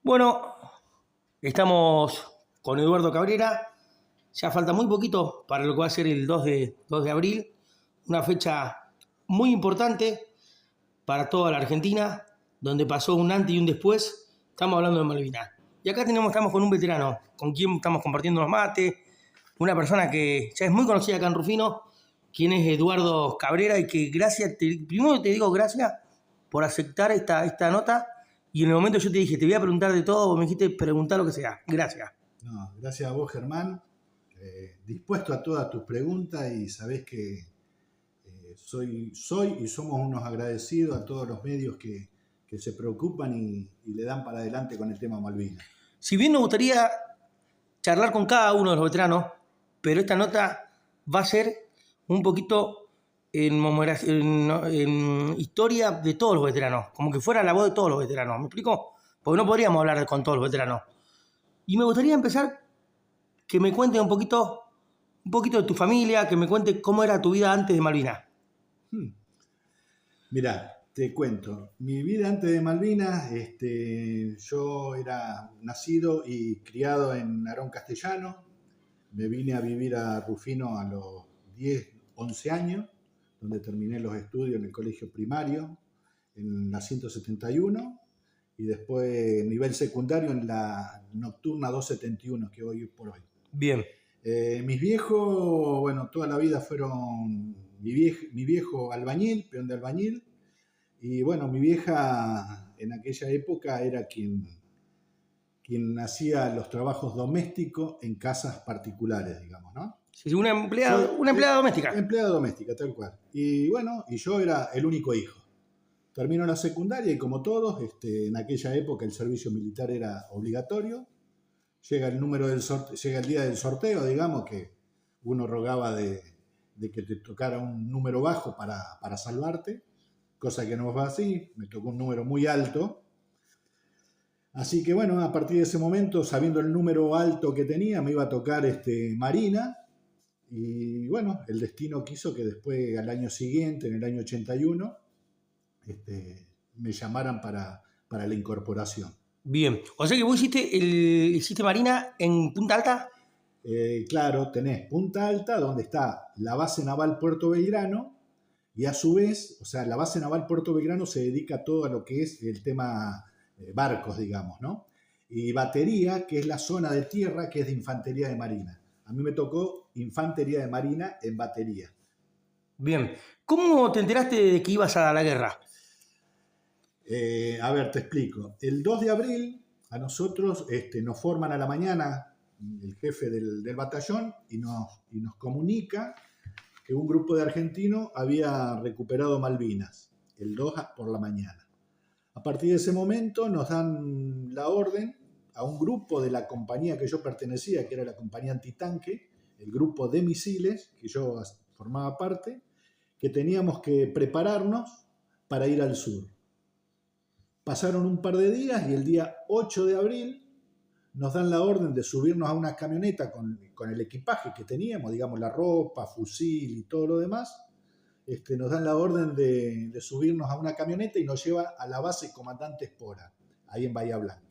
Bueno, estamos con Eduardo Cabrera. Ya falta muy poquito para lo que va a ser el 2 de abril. Una fecha muy importante para toda la Argentina, donde pasó un antes y un después. Estamos hablando de Malvinas. Y acá estamos con un veterano, con quien estamos compartiendo los mates. Una persona que ya es muy conocida acá en Rufino, quien es Eduardo Cabrera, y que primero te digo gracias por aceptar esta nota. Y en el momento yo te dije, te voy a preguntar de todo, vos me dijiste preguntar lo que sea. Gracias. No, gracias a vos, Germán. Dispuesto a todas tus preguntas y sabés que soy y somos unos agradecidos a todos los medios que se preocupan y le dan para adelante con el tema Malvinas. Si bien nos gustaría charlar con cada uno de los veteranos, pero esta nota va a ser un poquito en historia de todos los veteranos, como que fuera la voz de todos los veteranos, ¿me explico? Porque no podríamos hablar con todos los veteranos. Y me gustaría empezar que me cuentes un poquito de tu familia, que me cuentes cómo era tu vida antes de Malvinas. Mirá, te cuento. Mi vida antes de Malvinas, yo era nacido y criado en Narón Castellano. Me vine a vivir a Rufino a los 10, 11 años, donde terminé los estudios en el colegio primario, en la 171, y después nivel secundario en la nocturna 271, que hoy por hoy. Bien. Mis viejos, bueno, toda la vida fueron mi viejo albañil, peón de albañil, y bueno, mi vieja en aquella época era quien hacía los trabajos domésticos en casas particulares, digamos, ¿no? Sí, una empleada doméstica. Empleada doméstica, tal cual. Y bueno, y yo era el único hijo. Termino la secundaria y como todos, en aquella época el servicio militar era obligatorio. Llega el día del sorteo, digamos, que uno rogaba de que te tocara un número bajo para salvarte, cosa que no fue así, me tocó un número muy alto. Así que bueno, a partir de ese momento, sabiendo el número alto que tenía, me iba a tocar Marina, y bueno, el destino quiso que después, al año siguiente, en el año 81, me llamaran para la incorporación. Bien, o sea que vos hiciste Marina en Punta Alta. Claro, tenés Punta Alta, donde está la base naval Puerto Belgrano, y a su vez, o sea, la base naval Puerto Belgrano se dedica a todo a lo que es el tema barcos, digamos, ¿no? Y batería, que es la zona de tierra, que es de infantería de marina. A mí me tocó infantería de marina en batería. Bien, ¿cómo te enteraste de que ibas a la guerra? A ver, te explico. El 2 de abril a nosotros nos forman a la mañana el jefe del batallón y nos comunica que un grupo de argentinos había recuperado Malvinas el 2 por la mañana. A partir de ese momento nos dan la orden a un grupo de la compañía que yo pertenecía, que era la compañía antitanque, el grupo de misiles, que yo formaba parte, que teníamos que prepararnos para ir al sur. Pasaron un par de días y el día 8 de abril nos dan la orden de subirnos a una camioneta con el equipaje que teníamos, digamos la ropa, fusil y todo lo demás. Nos dan la orden de subirnos a una camioneta y nos lleva a la base Comandante Espora, ahí en Bahía Blanca.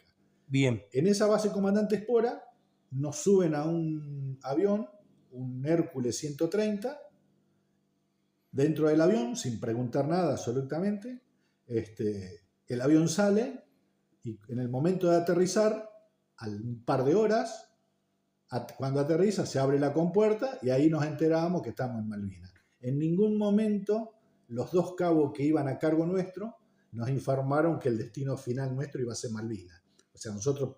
Bien. En esa base Comandante Espora nos suben a un avión, un Hércules 130, dentro del avión, sin preguntar nada absolutamente. El avión sale y en el momento de aterrizar, un par de horas, cuando aterriza se abre la compuerta y ahí nos enteramos que estamos en Malvinas. En ningún momento los dos cabos que iban a cargo nuestro nos informaron que el destino final nuestro iba a ser Malvinas. O sea, nosotros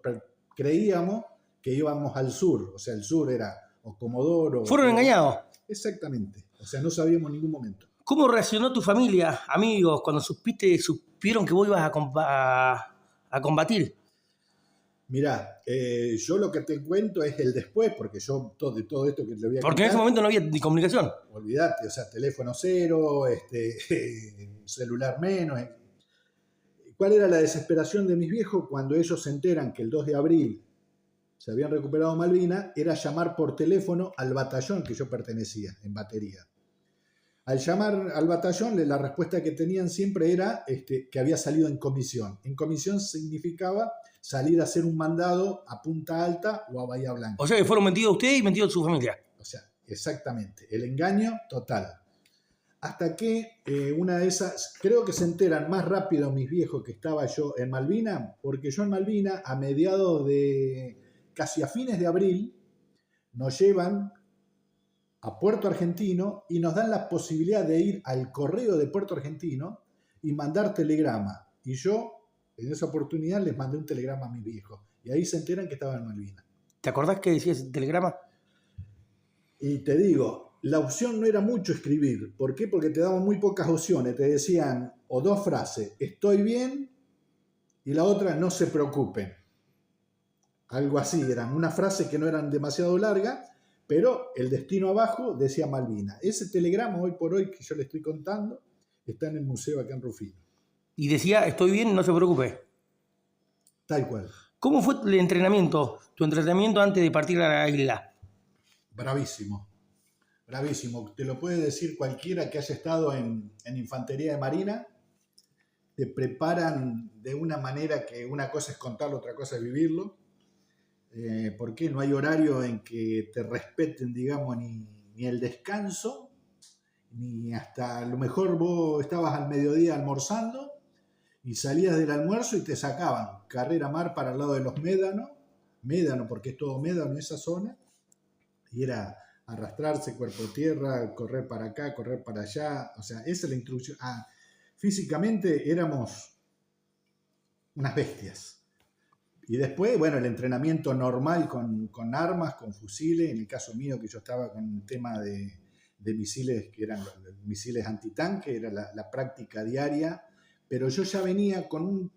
creíamos que íbamos al sur, o sea, el sur era o Comodoro... ¿Fueron engañados? Exactamente, o sea, no sabíamos en ningún momento. ¿Cómo reaccionó tu familia, amigos, cuando supieron que vos ibas a combatir? Mirá, yo lo que te cuento es el después, porque yo de todo esto que te voy a contar... Porque en ese momento no había ni comunicación. Olvídate, o sea, teléfono cero, celular menos. ¿Cuál era la desesperación de mis viejos cuando ellos se enteran que el 2 de abril se habían recuperado Malvinas? Era llamar por teléfono al batallón que yo pertenecía, en batería. Al llamar al batallón, la respuesta que tenían siempre era que había salido en comisión. En comisión significaba salir a hacer un mandado a Punta Alta o a Bahía Blanca. O sea que fueron metidos ustedes y metidos su familia. O sea, exactamente, el engaño total. Hasta que una de esas, creo que se enteran más rápido mis viejos que estaba yo en Malvina, porque yo en Malvina, a mediados de, casi a fines de abril, nos llevan a Puerto Argentino y nos dan la posibilidad de ir al correo de Puerto Argentino y mandar telegrama. Y yo, en esa oportunidad, les mandé un telegrama a mis viejos. Y ahí se enteran que estaba en Malvina. ¿Te acordás qué decía ese telegrama? Y te digo, la opción no era mucho escribir. ¿Por qué? Porque te daban muy pocas opciones. Te decían, o dos frases, estoy bien, y la otra, no se preocupen. Algo así, eran una frase que no eran demasiado largas, pero el destino abajo decía Malvina. Ese telegrama, hoy por hoy, que yo le estoy contando, está en el museo acá en Rufino. Y decía, estoy bien, no se preocupe. Tal cual. ¿Cómo fue el entrenamiento, tu entrenamiento antes de partir a la isla? Bravísimo, bravísimo. Te lo puede decir cualquiera que haya estado en infantería de marina. Te preparan de una manera que una cosa es contarlo, otra cosa es vivirlo. Porque no hay horario en que te respeten, digamos, ni el descanso, ni hasta a lo mejor vos estabas al mediodía almorzando y salías del almuerzo y te sacaban carrera mar para el lado de los médanos, médano porque es todo médano en esa zona, y era arrastrarse cuerpo a tierra, correr para acá, correr para allá, o sea, esa es la instrucción. Físicamente éramos unas bestias. Y después, bueno, el entrenamiento normal con armas, con fusiles, en el caso mío que yo estaba con el tema de misiles, que eran misiles antitanque, era la práctica diaria, pero yo ya venía con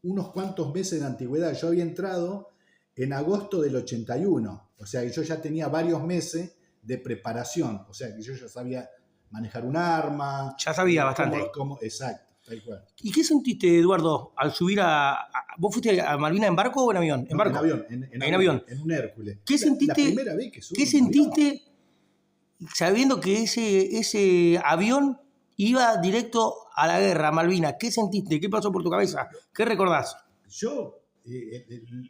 unos cuantos meses de antigüedad. Yo había entrado en agosto del 81, o sea que yo ya tenía varios meses de preparación, o sea que yo ya sabía manejar un arma. Ya sabía bastante. Exacto, tal cual. ¿Y qué sentiste, Eduardo, al subir ¿Vos fuiste a Malvina en barco o en avión? En barco. En avión. En avión. En un Hércules. ¿Qué sentiste? La primera vez que subí. ¿Qué sentiste sabiendo que ese avión iba directo a la guerra, a Malvinas? ¿Qué sentiste? ¿Qué pasó por tu cabeza? ¿Qué recordás? Yo,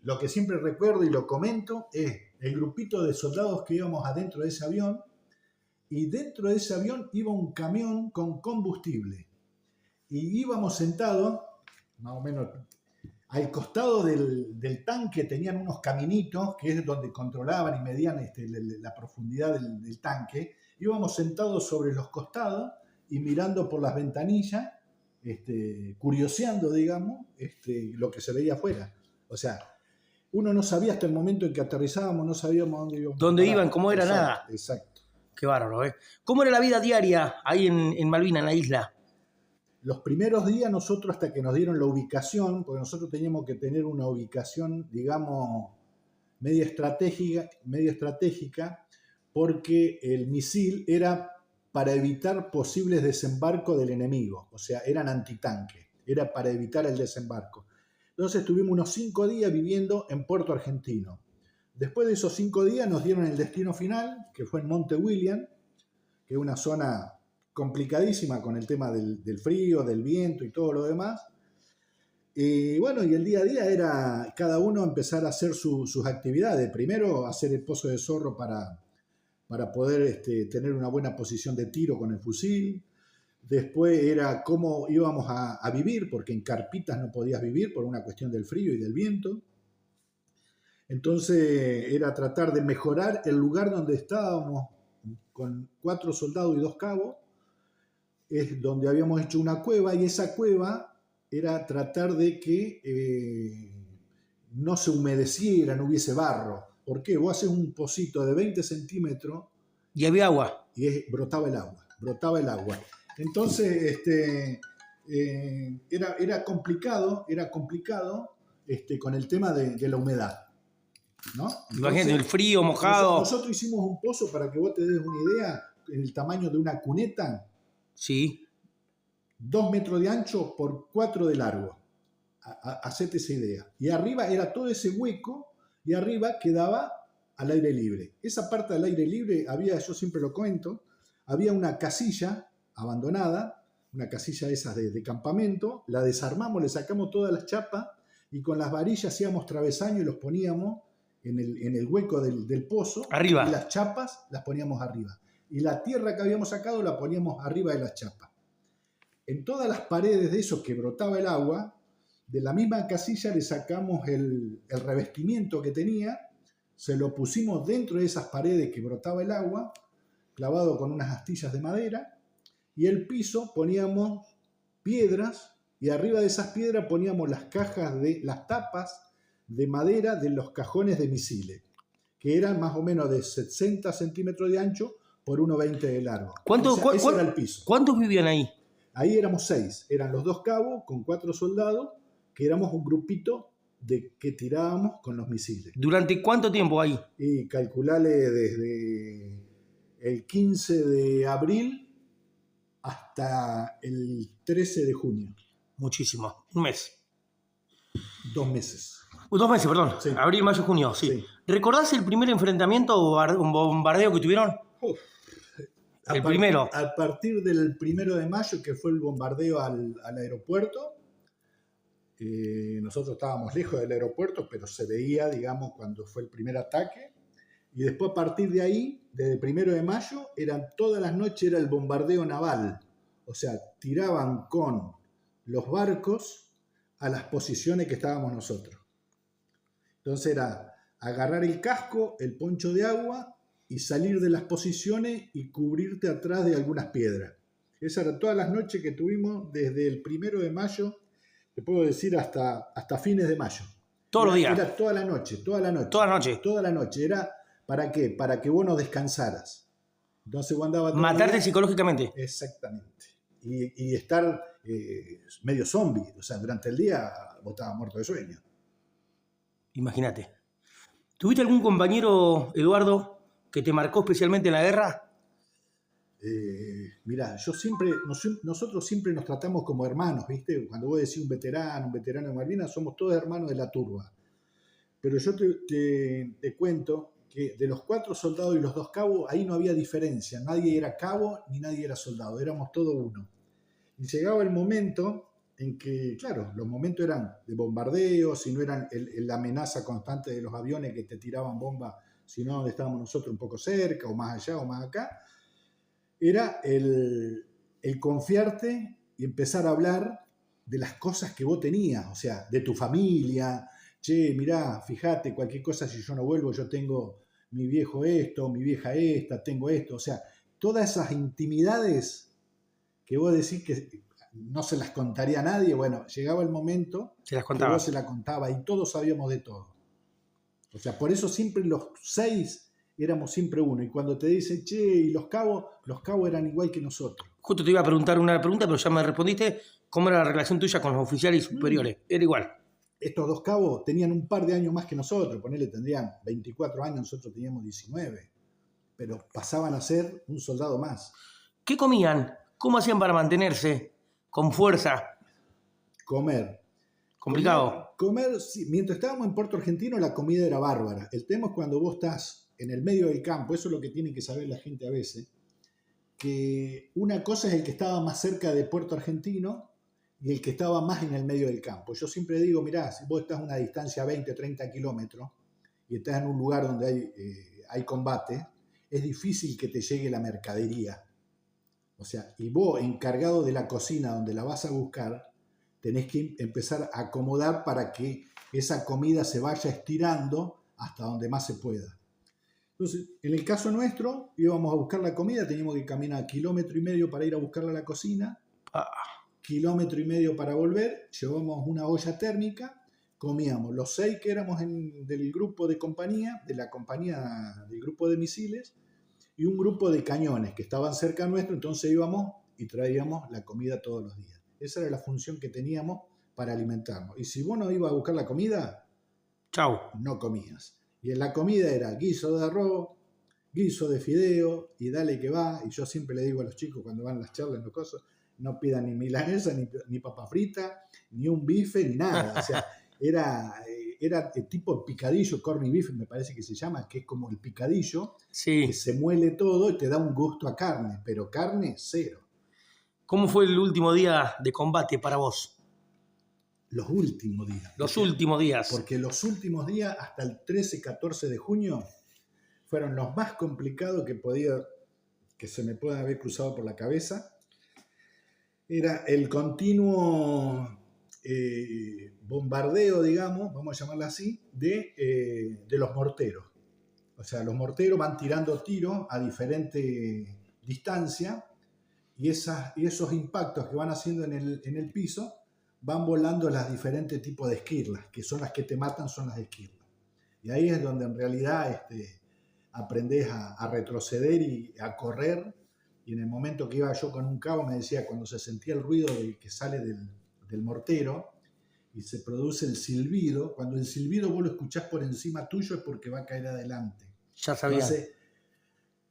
lo que siempre recuerdo y lo comento es el grupito de soldados que íbamos adentro de ese avión, y dentro de ese avión iba un camión con combustible. Y íbamos sentados, más o menos, al costado del tanque tenían unos caminitos, que es donde controlaban y medían la profundidad del tanque. Íbamos sentados sobre los costados y mirando por las ventanillas, curioseando, digamos, lo que se veía afuera. O sea, uno no sabía hasta el momento en que aterrizábamos, no sabíamos dónde íbamos. ¿Dónde iban? ¿Cómo era? Exacto, nada. Exacto. Qué bárbaro, ¿eh? ¿Cómo era la vida diaria ahí en Malvinas, en la isla? Los primeros días nosotros, hasta que nos dieron la ubicación, porque nosotros teníamos que tener una ubicación, digamos, medio estratégica, porque el misil era para evitar posibles desembarcos del enemigo, o sea, eran antitanque, era para evitar el desembarco. Entonces estuvimos unos 5 días viviendo en Puerto Argentino. Después de esos 5 días nos dieron el destino final, que fue en Monte William, que es una zona complicadísima con el tema del frío, del viento y todo lo demás. Y bueno, y el día a día era cada uno empezar a hacer sus actividades. Primero hacer el pozo de zorro para poder tener una buena posición de tiro con el fusil. Después era cómo íbamos a vivir, porque en carpitas no podías vivir por una cuestión del frío y del viento. Entonces era tratar de mejorar el lugar donde estábamos con 4 soldados y 2 cabos. Es donde habíamos hecho una cueva, y esa cueva era tratar de que no se humedeciera, no hubiese barro. ¿Por qué? Vos haces un pocito de 20 centímetros y había agua. Y brotaba el agua. Entonces era complicado con el tema de la humedad, ¿no? Imagínate, el frío, mojado. Nosotros hicimos un pozo, para que vos te des una idea, en el tamaño de una cuneta. Sí. 2 metros de ancho por 4 de largo. Hacete esa idea. Y arriba era todo ese hueco, y arriba quedaba al aire libre. Esa parte del aire libre había, yo siempre lo cuento, había una casilla abandonada, una casilla de esas de campamento, la desarmamos, le sacamos todas las chapas y con las varillas hacíamos travesaños y los poníamos en el hueco del pozo. Arriba. Y las chapas las poníamos arriba. Y la tierra que habíamos sacado la poníamos arriba de las chapas. En todas las paredes de eso que brotaba el agua, de la misma casilla le sacamos el revestimiento que tenía, se lo pusimos dentro de esas paredes que brotaba el agua, clavado con unas astillas de madera, y el piso poníamos piedras, y arriba de esas piedras poníamos las tapas de madera de los cajones de misiles, que eran más o menos de 60 centímetros de ancho por 1,20 de largo. Ese era el piso. ¿Cuántos vivían ahí? Ahí éramos 6, eran los 2 cabos con 4 soldados, que éramos un grupito que tirábamos con los misiles. ¿Durante cuánto tiempo ahí? Y calculale desde el 15 de abril hasta el 13 de junio. Muchísimo, un mes. 2 meses. 2 meses, perdón. Sí. Abril, mayo, junio, sí. Sí. ¿Recordás el primer enfrentamiento o bombardeo que tuvieron? Primero. A partir del 1 de mayo, que fue el bombardeo al aeropuerto, nosotros estábamos lejos del aeropuerto, pero se veía, digamos, cuando fue el primer ataque. Y después, a partir de ahí, desde el 1 de mayo, todas las noches era el bombardeo naval. O sea, tiraban con los barcos a las posiciones que estábamos nosotros. Entonces era agarrar el casco, el poncho de agua y salir de las posiciones y cubrirte atrás de algunas piedras. Esas eran todas las noches que tuvimos desde el 1 de mayo, te puedo decir hasta fines de mayo. Todos los días. Era toda la noche. Toda la noche. Toda la noche. Era, ¿para qué? Para que vos no descansaras. Entonces vos andabas... Matarte psicológicamente. Exactamente. Y estar medio zombie. O sea, durante el día vos estabas muerto de sueño. Imagínate. ¿Tuviste algún compañero, Eduardo, que te marcó especialmente en la guerra? Mirá, nosotros siempre nos tratamos como hermanos, ¿viste? Cuando vos decís un veterano de Malvinas, somos todos hermanos de la turba. Pero yo te cuento que de los 4 soldados y los 2 cabos, ahí no había diferencia. Nadie era cabo ni nadie era soldado, éramos todos uno. Y llegaba el momento en que, claro, los momentos eran de bombardeo, si no eran la amenaza constante de los aviones que te tiraban bombas, si no donde estábamos nosotros un poco cerca, o más allá, o más acá, era el confiarte y empezar a hablar de las cosas que vos tenías, o sea, de tu familia. Che, mirá, fíjate, cualquier cosa, si yo no vuelvo, yo tengo mi viejo esto, mi vieja esta, tengo esto. O sea, todas esas intimidades que vos decís que no se las contaría a nadie, bueno, llegaba el momento que vos se la contaba y todos sabíamos de todo. O sea, por eso siempre los 6 éramos siempre uno. Y cuando te dicen, che, y los cabos eran igual que nosotros. Justo te iba a preguntar una pregunta, pero ya me respondiste. ¿Cómo era la relación tuya con los oficiales superiores? Era igual. Estos 2 cabos tenían un par de años más que nosotros. Ponele, tendrían 24 años, nosotros teníamos 19. Pero pasaban a ser un soldado más. ¿Qué comían? ¿Cómo hacían para mantenerse con fuerza? Comer. ¿Complicado? Comer, sí. Mientras estábamos en Puerto Argentino, la comida era bárbara. El tema es cuando vos estás en el medio del campo, eso es lo que tiene que saber la gente a veces, que una cosa es el que estaba más cerca de Puerto Argentino y el que estaba más en el medio del campo. Yo siempre digo, mirá, si vos estás a una distancia 20, 30 kilómetros y estás en un lugar donde hay combate, es difícil que te llegue la mercadería. O sea, y vos, encargado de la cocina donde la vas a buscar, tenés que empezar a acomodar para que esa comida se vaya estirando hasta donde más se pueda. Entonces, en el caso nuestro, íbamos a buscar la comida, teníamos que caminar 1,5 kilómetros para ir a buscarla a la cocina, 1,5 kilómetros para volver, llevábamos una olla térmica, comíamos los 6 que éramos del grupo de compañía, del grupo de misiles, y un grupo de cañones que estaban cerca nuestro, entonces íbamos y traíamos la comida todos los días. Esa era la función que teníamos para alimentarnos. Y si vos no ibas a buscar la comida, chau, no comías. Y en la comida era guiso de arroz, guiso de fideo, y dale que va. Y yo siempre le digo a los chicos cuando van a las charlas, no pidan ni milanesa, ni papa frita, ni un bife, ni nada. O sea, era tipo picadillo, corned beef me parece que se llama, que es como el picadillo, sí, que se muele todo y te da un gusto a carne, pero carne cero. ¿Cómo fue el último día de combate para vos? Los últimos días. Los últimos días. Porque los últimos días, hasta el 13-14 de junio, fueron los más complicados que se me pueda haber cruzado por la cabeza. Era el continuo bombardeo, digamos, vamos a llamarlo así, de los morteros. O sea, los morteros van tirando tiros a diferente distancia y esos impactos que van haciendo en el piso van volando las diferentes tipos de esquirlas, que son las que te matan, son las esquirlas. Y ahí es donde en realidad aprendés a retroceder y a correr. Y en el momento que iba yo con un cabo me decía, cuando se sentía el ruido que sale del mortero y se produce el silbido, cuando el silbido vos lo escuchás por encima tuyo es porque va a caer adelante. Ya sabía. Entonces,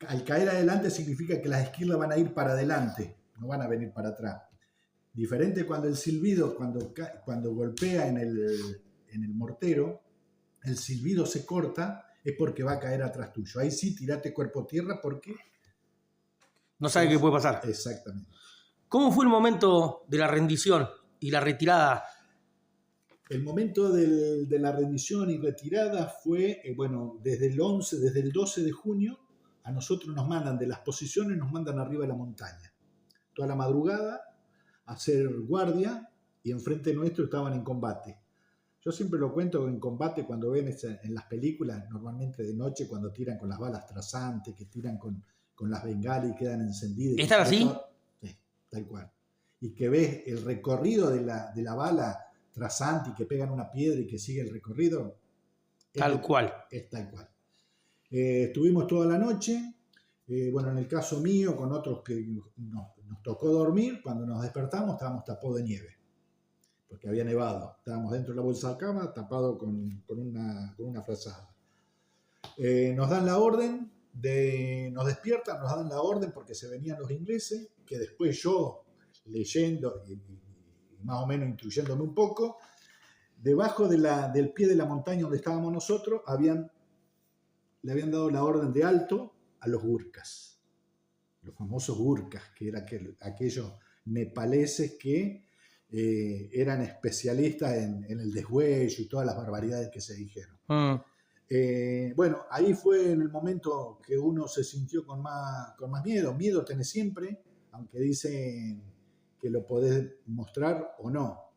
al caer adelante significa que las esquirlas van a ir para adelante, no van a venir para atrás. Diferente cuando el silbido, cuando golpea en el mortero, el silbido se corta, es porque va a caer atrás tuyo. Ahí sí, tirate cuerpo a tierra porque... No sabe qué puede pasar. Exactamente. ¿Cómo fue el momento de la rendición y la retirada? El momento de la rendición y retirada fue, desde el 12 de junio, a nosotros nos mandan de las posiciones, nos mandan arriba de la montaña. Toda la madrugada, a hacer guardia, y enfrente nuestro estaban en combate. Yo siempre lo cuento en combate cuando ven en las películas, normalmente de noche, cuando tiran con las balas trasantes, que tiran con las bengalas y quedan encendidas. ¿Están así? Sí, tal cual. Y que ves el recorrido de la bala trasante y que pegan una piedra y que sigue el recorrido. Tal cual. Es tal cual. Estuvimos toda la noche. En el caso mío, con otros que nos tocó dormir, cuando nos despertamos estábamos tapados de nieve, porque había nevado. Estábamos dentro de la bolsa de cama, tapados con una frazada. Nos dan la orden, nos despiertan, nos dan la orden porque se venían los ingleses, que después yo, leyendo y más o menos instruyéndome un poco, debajo del pie de la montaña donde estábamos nosotros, le habían dado la orden de alto a los gurkas, los famosos gurkas, que eran aquellos nepaleses que eran especialistas en el deshuello y todas las barbaridades que se dijeron. Ahí fue en el momento que uno se sintió con más miedo. Miedo tenés siempre, aunque dicen que lo podés mostrar o no.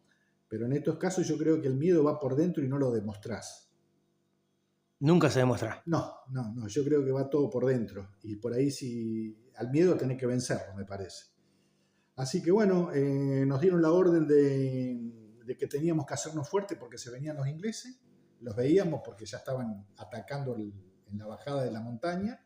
Pero en estos casos yo creo que el miedo va por dentro y no lo demostrás. Nunca se demuestra. No, yo creo que va todo por dentro. Y por ahí al miedo tenés que vencerlo, me parece. Así que nos dieron la orden de que teníamos que hacernos fuertes porque se venían los ingleses. Los veíamos porque ya estaban atacando en la bajada de la montaña.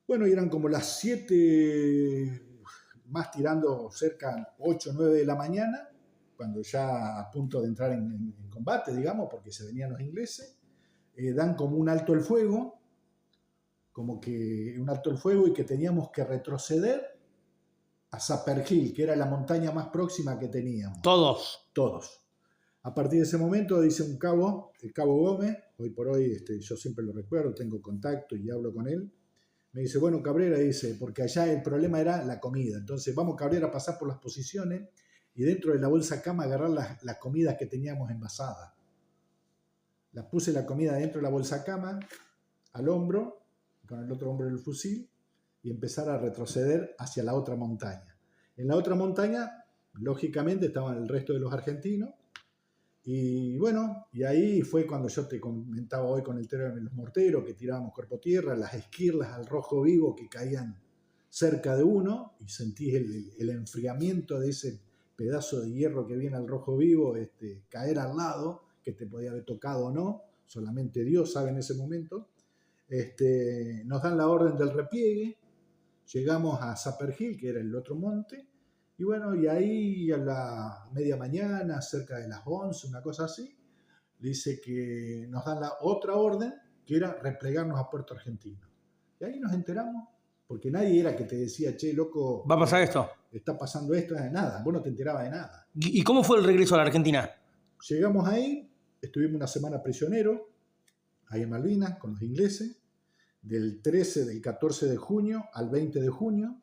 Y eran como las 7, más tirando cerca 8 o 9 de la mañana, cuando ya a punto de entrar en combate, digamos, porque se venían los ingleses. Dan como un alto el fuego, y que teníamos que retroceder a Sapperhill, que era la montaña más próxima que teníamos. Todos. A partir de ese momento dice un cabo, el cabo Gómez, hoy por hoy yo siempre lo recuerdo, tengo contacto y hablo con él. Me dice, Cabrera, dice, porque allá el problema era la comida. Entonces vamos, Cabrera, a pasar por las posiciones y dentro de la bolsa cama agarrar las comidas que teníamos envasadas. La puse la comida dentro de la bolsa cama, al hombro, con el otro hombro del fusil, y empezar a retroceder hacia la otra montaña. En la otra montaña, lógicamente, estaban el resto de los argentinos. Y ahí fue cuando yo te comentaba hoy con el tema de los morteros, que tirábamos cuerpo a tierra, las esquirlas al rojo vivo que caían cerca de uno, y sentís el enfriamiento de ese pedazo de hierro que viene al rojo vivo caer al lado, que te podía haber tocado o no, solamente Dios sabe en ese momento. Nos dan la orden del repliegue, llegamos a Sapperhill, que era el otro monte, y ahí a la media mañana, cerca de las 11, una cosa así, dice que nos dan la otra orden, que era replegarnos a Puerto Argentino. Y ahí nos enteramos, porque nadie era que te decía, che, loco, ¿va a pasar esto? Está pasando esto, de nada, vos no te enterabas de nada. ¿Y cómo fue el regreso a la Argentina? Llegamos ahí, estuvimos una semana prisioneros, ahí en Malvinas, con los ingleses, del 14 de junio al 20 de junio.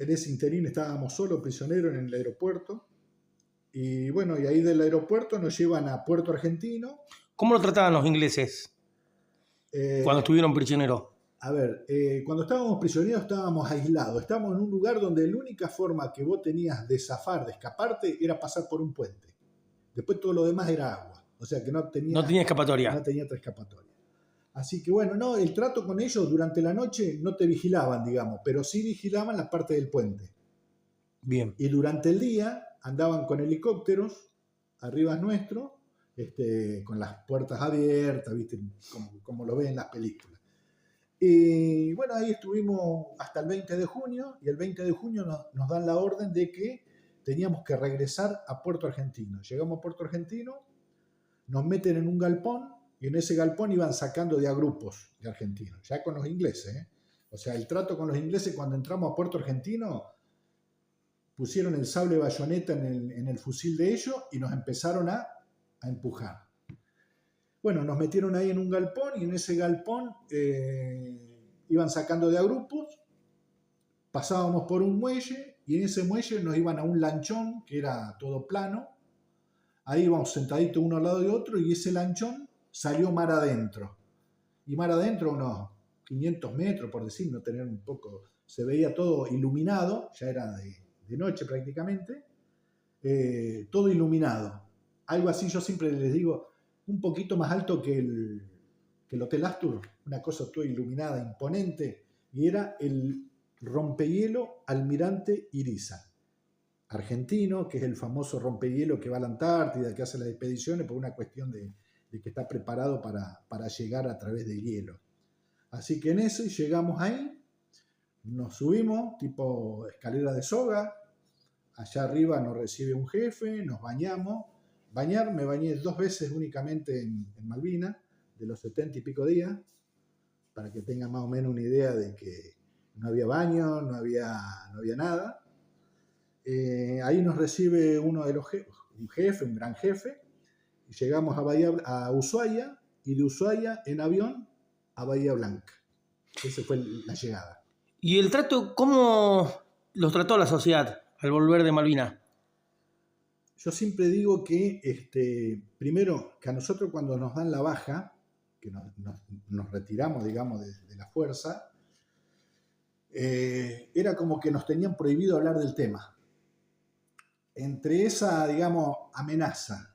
En ese interín estábamos solo prisioneros en el aeropuerto. Y bueno, y ahí del aeropuerto nos llevan a Puerto Argentino. ¿Cómo lo trataban los ingleses cuando Eh, estuvieron prisioneros? a ver, cuando estábamos prisioneros estábamos aislados. Estábamos en un lugar donde la única forma que vos tenías de zafar, de escaparte, era pasar por un puente. Después todo lo demás era agua. O sea que no No tenía escapatoria. tenía otra escapatoria. Así que bueno, no, el trato con ellos durante la noche no te vigilaban, digamos, pero sí vigilaban la parte del puente. Bien. Y durante el día andaban con helicópteros arriba nuestro, con las puertas abiertas, ¿viste? Como lo ven en las películas. Y bueno, ahí estuvimos hasta el 20 de junio, y el 20 de junio nos dan la orden de que teníamos que regresar a Puerto Argentino. Llegamos a Puerto Argentino, nos meten en un galpón, y en ese galpón iban sacando de a grupos de argentinos, ya con los ingleses, ¿eh? O sea, el trato con los ingleses cuando entramos a Puerto Argentino, pusieron el sable bayoneta en el fusil de ellos y nos empezaron a empujar. Bueno, nos metieron ahí en un galpón, y en ese galpón iban sacando de a grupos, pasábamos por un muelle, y en ese muelle nos iban a un lanchón que era todo plano. Ahí íbamos sentaditos uno al lado de otro, y ese lanchón salió mar adentro. Y mar adentro unos 500 metros, por decir, no tener un poco, se veía todo iluminado, ya era de noche prácticamente, todo iluminado. Algo así, yo siempre les digo, un poquito más alto que el Hotel Astor, una cosa toda iluminada, imponente, y era el rompehielo Almirante Iriza, argentino, que es el famoso rompehielo que va a la Antártida, que hace las expediciones por una cuestión de que está preparado para llegar a través del hielo. Así que en eso llegamos ahí, nos subimos, tipo escalera de soga, allá arriba nos recibe un jefe, nos bañamos. Me bañé 2 veces únicamente en Malvinas, de los 70 y pico días, para que tengan más o menos una idea de que no había baño, no había nada. Ahí nos recibe uno de los un gran jefe, y llegamos a Ushuaia, y de Ushuaia en avión a Bahía Blanca. Esa fue la llegada. ¿Y el trato, cómo los trató la sociedad al volver de Malvinas? Yo siempre digo que, primero, que a nosotros cuando nos dan la baja, que nos retiramos, digamos, de la fuerza, era como que nos tenían prohibido hablar del tema. Entre esa, digamos, amenaza,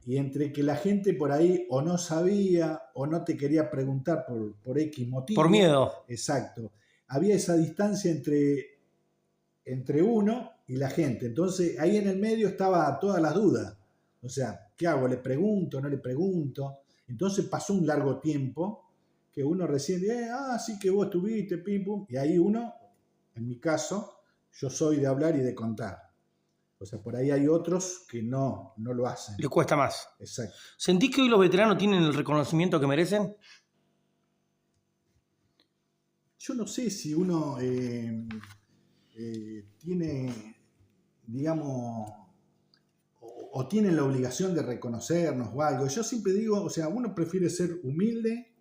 y entre que la gente por ahí o no sabía o no te quería preguntar por X motivo. Por miedo. Exacto. Había esa distancia entre uno y la gente. Entonces ahí en el medio estaba todas las dudas. O sea, ¿qué hago? ¿Le pregunto? ¿No le pregunto? Entonces pasó un largo tiempo que uno recién dice, sí que vos estuviste, pim, pum. Y ahí uno, en mi caso, yo soy de hablar y de contar. O sea, por ahí hay otros que no lo hacen. Les cuesta más. Exacto. ¿Sentís que hoy los veteranos tienen el reconocimiento que merecen? Yo no sé si uno tiene, digamos, o tiene la obligación de reconocernos o algo. Yo siempre digo, o sea, uno prefiere ser humilde,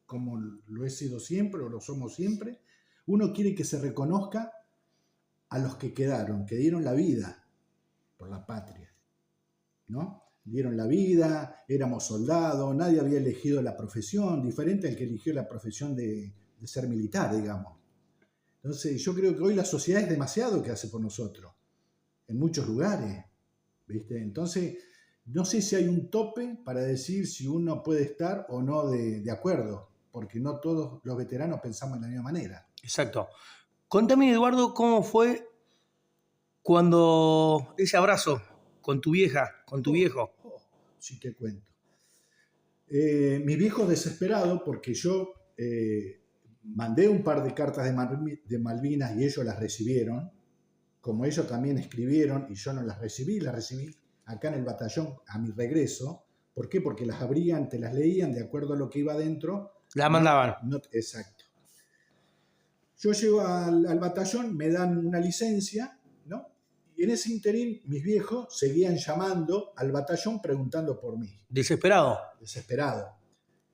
como lo he sido siempre o lo somos siempre. Uno quiere que se reconozca a los que quedaron, que dieron la vida por la patria, ¿no? Dieron la vida, éramos soldados, nadie había elegido la profesión, diferente al que eligió la profesión de ser militar, digamos. Entonces yo creo que hoy la sociedad es demasiado que hace por nosotros, en muchos lugares, ¿viste? Entonces, no sé si hay un tope para decir si uno puede estar o no de acuerdo, porque no todos los veteranos pensamos de la misma manera. Exacto. Contame, Eduardo, ¿cómo fue cuando ese abrazo con tu vieja, con tu viejo? Sí te cuento. Mi viejo desesperado porque yo mandé un par de cartas de Malvinas y ellos las recibieron, como ellos también escribieron y yo no las recibí acá en el batallón a mi regreso. ¿Por qué? Porque las abrían, te las leían de acuerdo a lo que iba adentro. La mandaban. Exacto. Yo llego al batallón, me dan una licencia, ¿no? Y en ese interín mis viejos seguían llamando al batallón preguntando por mí. Desesperado. Desesperado.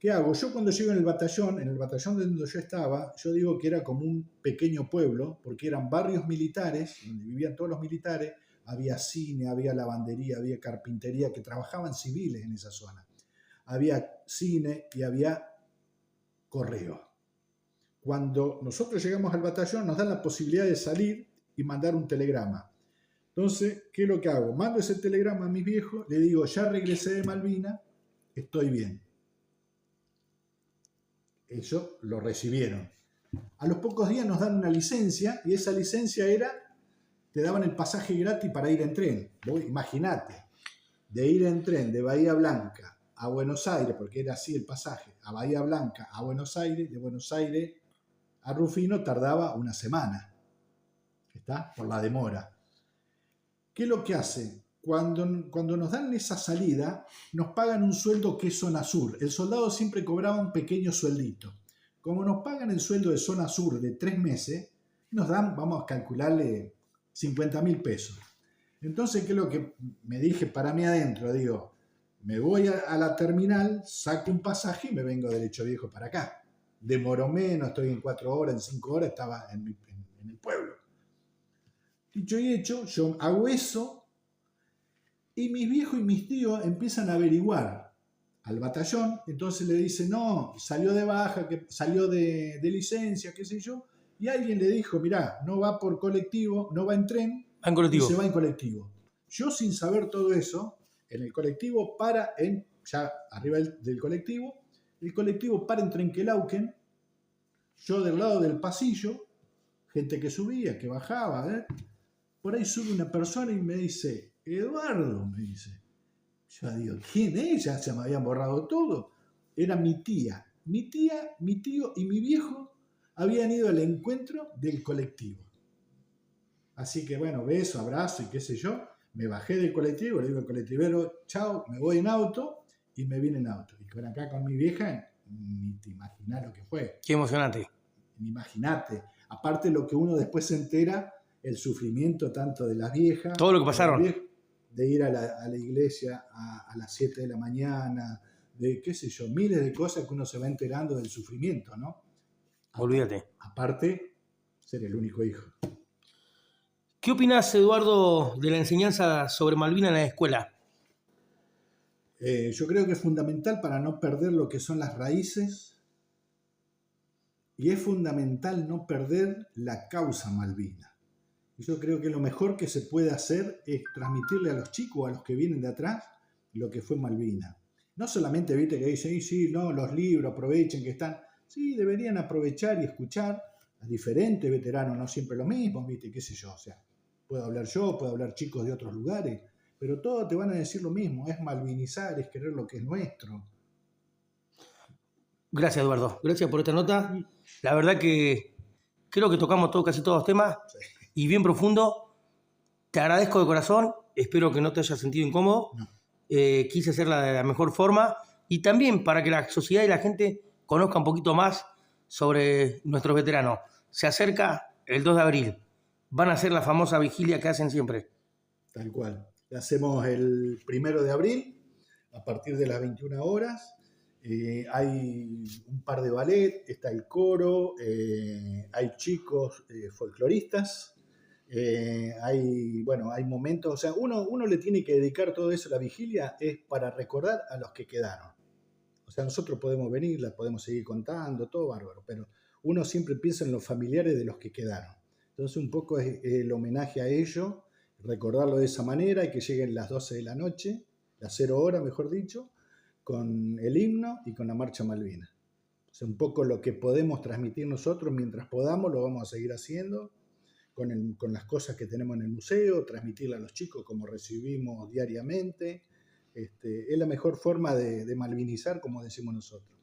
¿Qué hago? Yo cuando llego en el batallón donde yo estaba, yo digo que era como un pequeño pueblo, porque eran barrios militares, donde vivían todos los militares, había cine, había lavandería, había carpintería, que trabajaban civiles en esa zona. Había cine y había correo. Cuando nosotros llegamos al batallón nos dan la posibilidad de salir y mandar un telegrama. Entonces, ¿qué es lo que hago? Mando ese telegrama a mis viejos, le digo, ya regresé de Malvinas, estoy bien. Ellos lo recibieron. A los pocos días nos dan una licencia y esa licencia era, te daban el pasaje gratis para ir en tren. Vos imaginate, de ir en tren de Bahía Blanca a Buenos Aires, porque era así el pasaje, a Bahía Blanca a Buenos Aires, de Buenos Aires a Rufino tardaba una semana. ¿Está? Por la demora. ¿Qué es lo que hace? Cuando nos dan esa salida, nos pagan un sueldo que es zona sur. El soldado siempre cobraba un pequeño sueldito. Como nos pagan el sueldo de zona sur de 3 meses, nos dan, vamos a calcularle, 50.000 pesos. Entonces, ¿qué es lo que me dije para mí adentro? Digo, me voy a la terminal, saco un pasaje y me vengo derecho viejo para acá. Demoro menos, estoy en 4 horas, en 5 horas, estaba en el pueblo. Dicho y hecho, yo hago eso y mis viejos y mis tíos empiezan a averiguar al batallón. Entonces le dicen, no, salió de baja, que salió de licencia, qué sé yo. Y alguien le dijo, mirá, no va por colectivo, no va en tren, en colectivo. Y se va en colectivo. Yo sin saber todo eso, en el colectivo para, ya arriba del colectivo, el colectivo para en Trenquelauquen, yo del lado del pasillo, gente que subía, que bajaba, por ahí sube una persona y me dice, Eduardo, me dice. Yo digo, ¿quién es? Ya se me habían borrado todo. Era mi tía, mi tío y mi viejo habían ido al encuentro del colectivo. Así que bueno, beso, abrazo y qué sé yo. Me bajé del colectivo, le digo al colectivero, chao, me voy en auto y me vine en auto. Y con acá con mi vieja, ni te imaginás lo que fue. Qué emocionante. Imagínate. Aparte lo que uno después se entera, el sufrimiento tanto de las viejas. Todo lo que pasaron. De ir a la iglesia a las 7 de la mañana, de qué sé yo, miles de cosas que uno se va enterando del sufrimiento, ¿no? Olvídate. Aparte, ser el único hijo. ¿Qué opinas, Eduardo, de la enseñanza sobre Malvinas en la escuela? Yo creo que es fundamental para no perder lo que son las raíces y es fundamental no perder la causa malvina. Y yo creo que lo mejor que se puede hacer es transmitirle a los chicos, a los que vienen de atrás, lo que fue Malvinas. No solamente, viste, que dicen, sí, no, los libros, aprovechen que están. Sí, deberían aprovechar y escuchar a diferentes veteranos, no siempre lo mismo, viste, qué sé yo. O sea, puedo hablar yo, puedo hablar chicos de otros lugares, pero todos te van a decir lo mismo, es malvinizar, es querer lo que es nuestro. Gracias, Eduardo. Gracias por esta nota. La verdad que creo que tocamos casi todos los temas. Sí. Y bien profundo. Te agradezco de corazón. Espero que no te hayas sentido incómodo. No. Quise hacerla de la mejor forma. Y también para que la sociedad y la gente conozca un poquito más sobre nuestros veteranos. Se acerca el 2 de abril. Van a hacer la famosa vigilia que hacen siempre. Tal cual. La hacemos el 1 de abril a partir de las 21 horas. Hay un par de ballet, está el coro, hay chicos folcloristas, hay momentos, o sea, uno le tiene que dedicar todo eso, la vigilia es para recordar a los que quedaron. O sea, nosotros podemos venir, la podemos seguir contando, todo bárbaro, pero uno siempre piensa en los familiares de los que quedaron. Entonces un poco es el homenaje a ellos, recordarlo de esa manera y que lleguen las 12 de la noche, las 0 horas mejor dicho, con el himno y con la marcha Malvinas. O sea, un poco lo que podemos transmitir nosotros mientras podamos, lo vamos a seguir haciendo con las cosas que tenemos en el museo, transmitirle a los chicos como recibimos diariamente. Es la mejor forma de malvinizar, como decimos nosotros.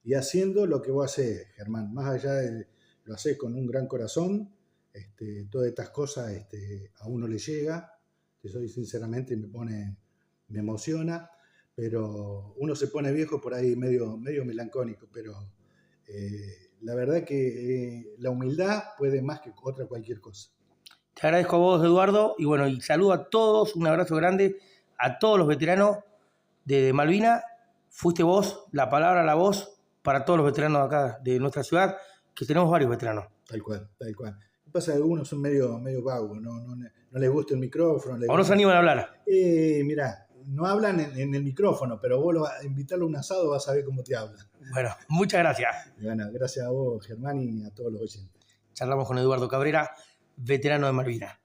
Y haciendo lo que vos hacés, Germán, más allá de lo hacés con un gran corazón, todas estas cosas a uno le llega, te soy sinceramente, me emociona. Pero uno se pone viejo por ahí medio melancólico, pero la verdad que la humildad puede más que cualquier cosa. Te agradezco a vos, Eduardo, y bueno, y saludo a todos, un abrazo grande a todos los veteranos de Malvinas. fuiste vos, la palabra, la voz, para todos los veteranos de acá, de nuestra ciudad, que tenemos varios veteranos. Tal cual, tal cual. Lo que pasa es que algunos son medio vagos, no les gusta el micrófono. O no se animan a hablar. Mirá, no hablan en el micrófono, pero vos a invitarlo a un asado vas a ver cómo te hablan. Bueno, muchas gracias. Bueno, gracias a vos, Germán, y a todos los oyentes. Charlamos con Eduardo Cabrera, veterano de Malvinas.